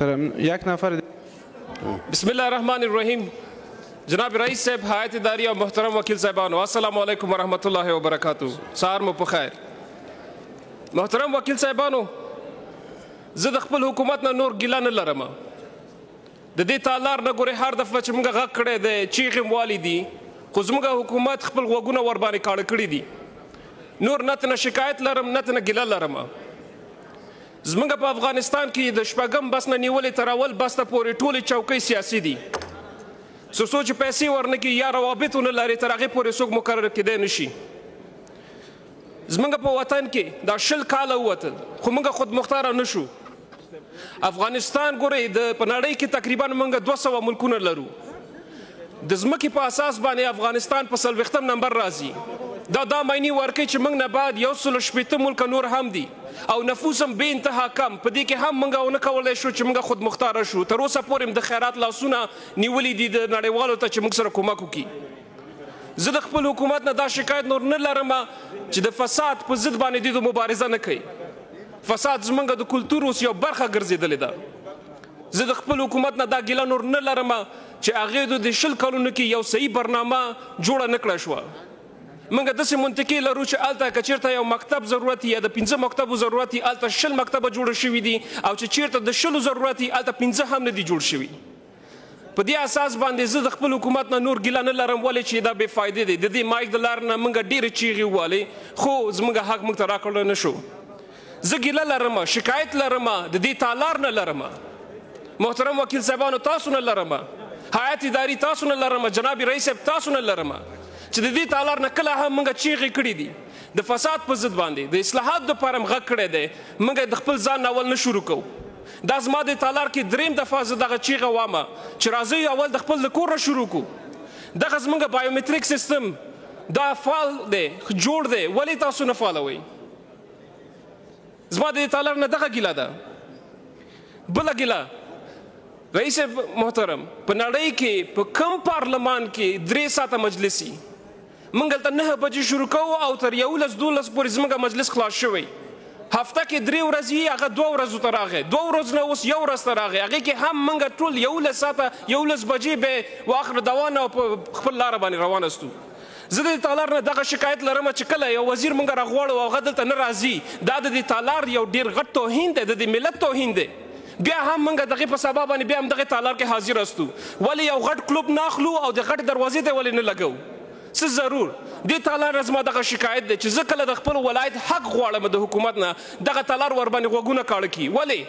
یک نفر بسم الله الرحمن الرحیم. جناب رئیس صاحب، هیئت اداری اور محترم وکیل صاحبانو، السلام علیکم ورحمۃ اللہ وبرکاتہ. سهار مو په خیر. محترم وکیل صاحبانو، زه د خپل حکومت نه نور ګیله نه لرم. د دې تالار نه ګورې هر دفعه چې موږ غږ کړی دی چیغې مو والي دي، خو زموږ حکومت خپل غوږونه ورباندې کاڼه کړي دي. نور نه ترنه شکایت لرم نه ترنه ګیله لرم. زمونږ په افغانستان کې د شپږم بس نه نیولې تر اول بس ته پورې ټولې چوکۍ سیاسي دي. څو چې پیسې ورنه کړي یا روابط ونه لري تر هغې پورې څوک مقرر کېدی نه شي. زمونږ په وطن کې دا 20 کاله ووتل خو موږ خودمختاره نه شو. افغانستان ګورئ په نړۍ کې تقریبا موږ 200 ملکونه لرو. د ځمکې په اساس باندې افغانستان په 40 نمبر راځي. دا معنی ورکوي چې موږ نه بعد 180 ملک نور هم دي او نفوس هم بې انتها کم. په دې کې هم موږ ونه کولی شو چې موږ خودمختاره شو. تر اوسه پورې د خیرات لاسونه نیولي دي د نړیوالو ته چې موږ سره کومک وکړي. زه د خپل حکومت نه دا شکایت نور نه لرم چې د فساد په ضد باندې دوی مبارزه نه کوي. فساد زموږ د کلتور اوس یو برخه ګرځېدلې ده. زه د خپل حکومت نه دا ګیله نور نه لرم چې هغې د 20 کلونو کې یو صحیح برنامه جوړه نه کړه شوه. موږ داسې منطقې لرو چې هلته که چېرته یو مکتب ضرورت یا د 5 مکتبو ضرورت وي هلته 20 مکتبه جوړه شوي دي او چې چېرته د 20 ضرورت وي هلته 5 هم نه دي جوړ شوي. په دې اساس باندې زه د خپل حکومت نه نور ګیله نه لرم ولې چې دا بې فایدې دی. د دې مایک د لارې نه موږ ډېرې چیغې ووالې خو زموږ حق موږ ته راکړلی نه شو. زه ګیله لرم، شکایت لرم، د دې تالار نه لرم. محترم وکیل صاحبانو تاسو نه لرم، هیئت اداري تاسو نه لرم، جناب رئیس صاحب تاسو نه لرم چې د دې تالار نه کله هم موږ چیغې کړي دي د فساد په ضد باندې د اصلاحاتو دپاره م غږ کړی دی. موږ د خپل ځان نه اول نه شروع کوو. دا زما د تالار کې دریم دفعه زه دغه چیغه وامه چې راځئ اول د خپل د کور نه شروع کړو. دغه زموږ بایومتریک سیستم دا فعال دی، جوړ دی، ولې تاسو نه فعالوئ؟ زما د دې تالار نه دغه ګیله ده. بله ګیله رئیس محترم، په نړۍ کې په کم پارلمان کې 3 ساعته مجلسي موږ هلته 9 بجې شروع کوو او تر 11-12 پورې زموږ مجلس خلاص شوی. هفته کې 3 ورځې هغه 2 ورځو ته راغی، 2 ورځو نه اوس 1 ورځ ته راغی. هغې کې هم موږ ټول 11 ساعته 11 بجې به واخر دوانه او په خپل لاره باندې روانه استو. زه د دې تالار نه دغه شکایت لرم چې کله یو وزیر موږ راغواړو او هغه دلته نه راځي، دا د دې تالار یو ډېر غټ توهین دی، د دې ملت توهین دی. بیا هم موږ دغې په سبا باندې بیا هم دغې تالار کې حاضر استو. ولې یو غټ کلوب نه اخلو او د غټ دروازې ته ولې نه لګو؟ څه ضرور دې تالار نه زما دغه شکایت دی چې زه کله د خپل ولایت حق غواړم د حکومت نه دغه تالار ورباندې غوږونه کاڼه کړي. ولې